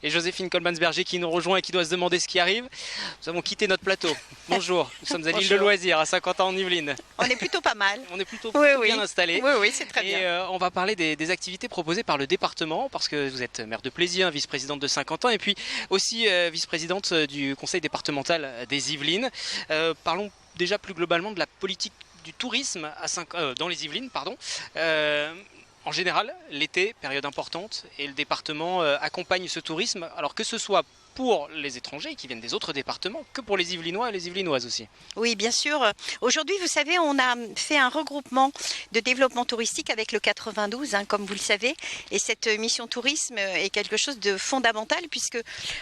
et Joséphine Colmans-Berger qui nous rejoint et qui doit se demander ce qui arrive. Nous avons quitté notre plateau. Bonjour, nous sommes à l'île de Loisirs, à Saint-Quentin-en-Yvelines. On est plutôt pas mal. On est plutôt Oui. bien installés. Oui, c'est très bien. Et on va parler des activités proposées par le département, parce que vous êtes maire de Plaisy, vice-présidente de Saint-Quentin, et puis aussi vice-présidente du conseil départemental des Yvelines. Parlons déjà plus globalement de la politique du tourisme dans les Yvelines. En général, l'été, période importante, et le département accompagne ce tourisme, alors que ce soit pour les étrangers qui viennent des autres départements, que pour les Yvelinois et les Yvelinoises aussi. Oui, bien sûr. Aujourd'hui, vous savez, on a fait un regroupement de développement touristique avec le 92, comme vous le savez. Et cette mission tourisme est quelque chose de fondamental, puisque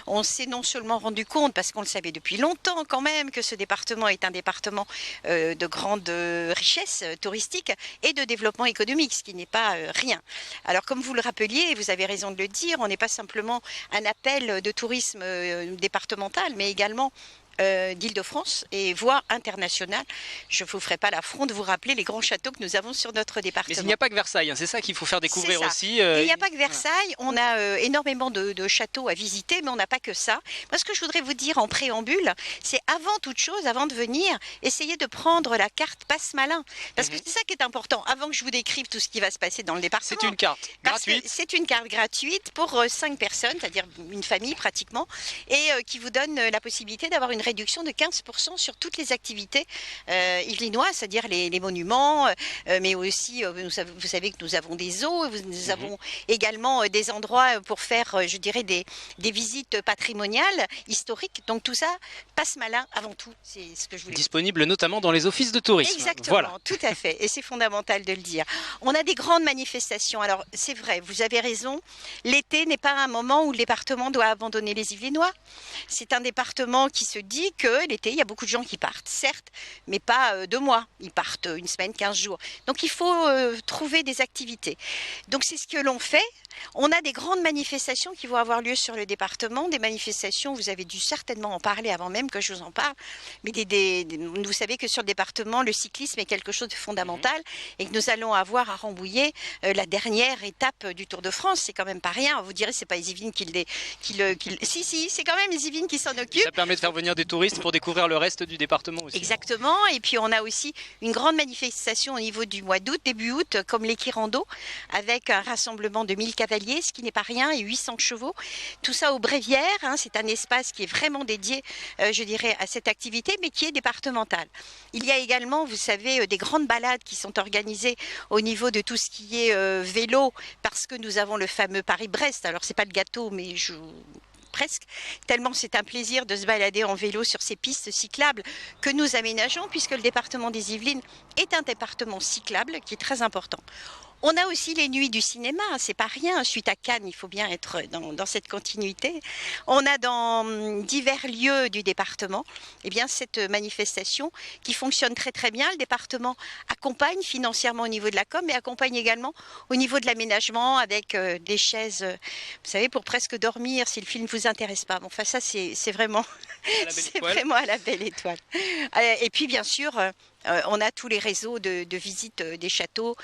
on s'est non seulement rendu compte, parce qu'on le savait depuis longtemps quand même, que ce département est un département de grande richesse touristique et de développement économique, ce qui n'est pas rien. Alors, comme vous le rappeliez, et vous avez raison de le dire, on n'est pas simplement un appel de tourisme départemental, mais également d'Île-de-France et voire internationale. Je ne vous ferai pas l'affront de vous rappeler les grands châteaux que nous avons sur notre département. Mais il n'y a pas que Versailles, c'est ça qu'il faut faire découvrir aussi. Il n'y a pas que Versailles, on a énormément de châteaux à visiter, mais on n'a pas que ça. Moi, ce que je voudrais vous dire en préambule, c'est avant toute chose, avant de venir, essayez de prendre la carte Passe-Malin. Parce que c'est ça qui est important, avant que je vous décrive tout ce qui va se passer dans le département. C'est une carte gratuite. C'est une carte gratuite pour 5 personnes, c'est-à-dire une famille pratiquement, et qui vous donne la possibilité d'avoir une réduction de 15% sur toutes les activités yvelinoises, c'est-à-dire les monuments, mais aussi, vous savez que nous avons des zoos, nous avons également des endroits pour faire, je dirais, des visites patrimoniales, historiques. Donc tout ça, Passe-Malin avant tout, c'est ce que je voulais dire. Disponible notamment dans les offices de tourisme. Exactement, voilà. Tout à fait, et c'est fondamental de le dire. On a des grandes manifestations, alors c'est vrai, vous avez raison, l'été n'est pas un moment où le département doit abandonner les Yvelinois. C'est un département qui se dit que l'été, il y a beaucoup de gens qui partent, certes, mais pas 2 mois. Ils partent une semaine, 15 jours. Donc, il faut trouver des activités. Donc, c'est ce que l'on fait. On a des grandes manifestations qui vont avoir lieu sur le département. Des manifestations, vous avez dû certainement en parler avant même que je vous en parle. Mais vous savez que sur le département, le cyclisme est quelque chose de fondamental et que nous allons avoir à Rambouillet la dernière étape du Tour de France. C'est quand même pas rien. Vous direz, c'est pas les Yvelines Si, c'est quand même les Yvelines qui s'en occupent. Ça permet de faire venir des touristes pour découvrir le reste du département aussi. Exactement, et puis on a aussi une grande manifestation au niveau du mois d'août, début août, comme l'Équirando, avec un rassemblement de 1000 cavaliers, ce qui n'est pas rien, et 800 chevaux. Tout ça au Bréviaire, c'est un espace qui est vraiment dédié, je dirais, à cette activité, mais qui est départementale. Il y a également, vous savez, des grandes balades qui sont organisées au niveau de tout ce qui est vélo, parce que nous avons le fameux Paris-Brest. Alors, c'est pas le gâteau, mais presque, tellement c'est un plaisir de se balader en vélo sur ces pistes cyclables que nous aménageons, puisque le département des Yvelines est un département cyclable qui est très important. On a aussi les nuits du cinéma, c'est pas rien, suite à Cannes, il faut bien être dans cette continuité. On a dans divers lieux du département cette manifestation qui fonctionne très très bien. Le département accompagne financièrement au niveau de la com, mais accompagne également au niveau de l'aménagement avec des chaises, vous savez, pour presque dormir si le film ne vous intéresse pas. Bon, enfin ça c'est vraiment, vraiment à la belle étoile. Et puis bien sûr, on a tous les réseaux de visite des châteaux,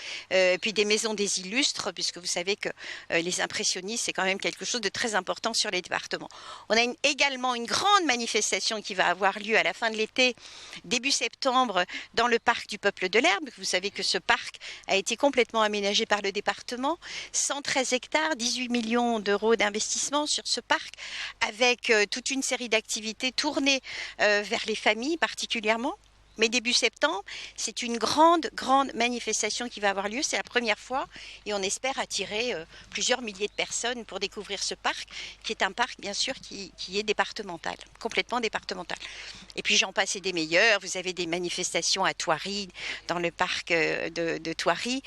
puis des maisons des illustres, puisque vous savez que les impressionnistes, c'est quand même quelque chose de très important sur les départements. On a également une grande manifestation qui va avoir lieu à la fin de l'été, début septembre, dans le parc du Peuple de l'Herbe. Vous savez que ce parc a été complètement aménagé par le département, 113 hectares, 18 millions d'euros d'investissement sur ce parc, avec toute une série d'activités tournées vers les familles particulièrement. Mais début septembre, c'est une grande manifestation qui va avoir lieu. C'est la première fois et on espère attirer plusieurs milliers de personnes pour découvrir ce parc, qui est un parc, bien sûr, qui est départemental, complètement départemental. Et puis, j'en passe et des meilleurs. Vous avez des manifestations à Thoiry, dans le parc de Thoiry,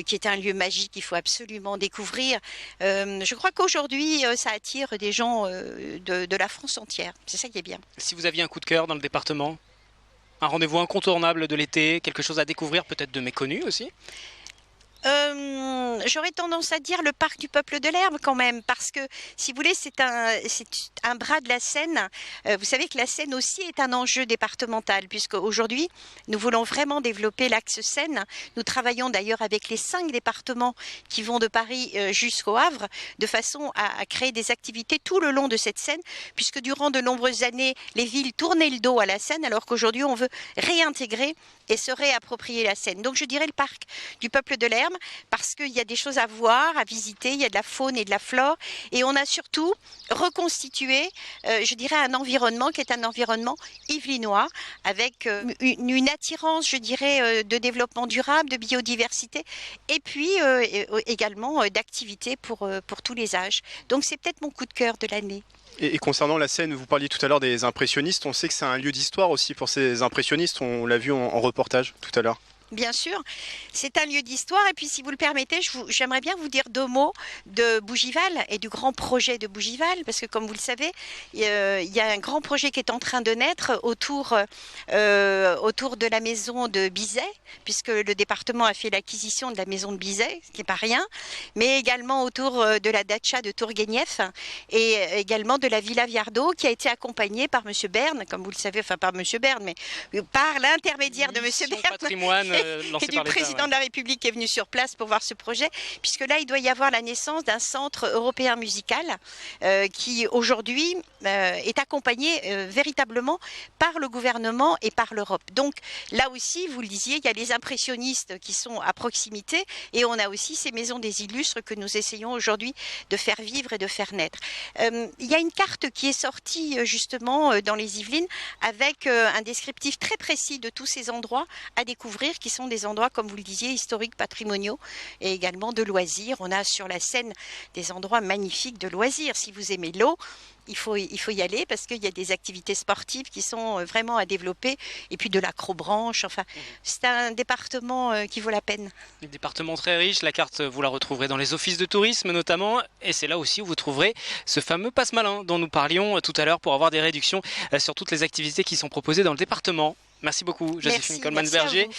qui est un lieu magique qu'il faut absolument découvrir. Je crois qu'aujourd'hui, ça attire des gens de la France entière. C'est ça qui est bien. Si vous aviez un coup de cœur dans le département ? Un rendez-vous incontournable de l'été, quelque chose à découvrir, peut-être de méconnu aussi? J'aurais tendance à dire le parc du Peuple de l'Herbe quand même, parce que si vous voulez, c'est un bras de la Seine. Vous savez que la Seine aussi est un enjeu départemental, puisque aujourd'hui, nous voulons vraiment développer l'axe Seine. Nous travaillons d'ailleurs avec les 5 départements qui vont de Paris jusqu'au Havre, de façon à créer des activités tout le long de cette Seine, puisque durant de nombreuses années, les villes tournaient le dos à la Seine, alors qu'aujourd'hui, on veut réintégrer et se réapproprier la Seine. Donc je dirais le parc du Peuple de l'Herbe, parce qu'il y a des choses à voir, à visiter, il y a de la faune et de la flore, et on a surtout reconstitué, je dirais, un environnement qui est un environnement yvelinois, avec une attirance, je dirais, de développement durable, de biodiversité, et puis également d'activités pour tous les âges. Donc c'est peut-être mon coup de cœur de l'année. Et concernant la Seine, vous parliez tout à l'heure des impressionnistes, on sait que c'est un lieu d'histoire aussi pour ces impressionnistes, on l'a vu en reportage tout à l'heure. Bien sûr, c'est un lieu d'histoire. Et puis, si vous le permettez, j'aimerais bien vous dire 2 mots de Bougival et du grand projet de Bougival, parce que comme vous le savez, il y a un grand projet qui est en train de naître autour de la maison de Bizet, puisque le département a fait l'acquisition de la maison de Bizet, ce qui n'est pas rien, mais également autour de la datcha de Tourguenieff et également de la Villa Viardot, qui a été accompagnée par Monsieur Berne, comme vous le savez, enfin pas Monsieur Berne, mais par l'intermédiaire de Monsieur Berne. Patrimoine. Et du président de la République qui est venu sur place pour voir ce projet, puisque là, il doit y avoir la naissance d'un centre européen musical qui, aujourd'hui, est accompagné véritablement par le gouvernement et par l'Europe. Donc, là aussi, vous le disiez, il y a les impressionnistes qui sont à proximité et on a aussi ces maisons des illustres que nous essayons aujourd'hui de faire vivre et de faire naître. Il y a une carte qui est sortie justement dans les Yvelines avec un descriptif très précis de tous ces endroits à découvrir qui sont des endroits, comme vous le disiez, historiques, patrimoniaux et également de loisirs. On a sur la Seine des endroits magnifiques de loisirs. Si vous aimez l'eau, il faut y aller parce qu'il y a des activités sportives qui sont vraiment à développer et puis de l'acrobranche. Enfin, c'est un département qui vaut la peine. Un département très riche, la carte vous la retrouverez dans les offices de tourisme notamment et c'est là aussi où vous trouverez ce fameux passe malin dont nous parlions tout à l'heure pour avoir des réductions sur toutes les activités qui sont proposées dans le département. Merci beaucoup, Joséphine Coleman-Berger.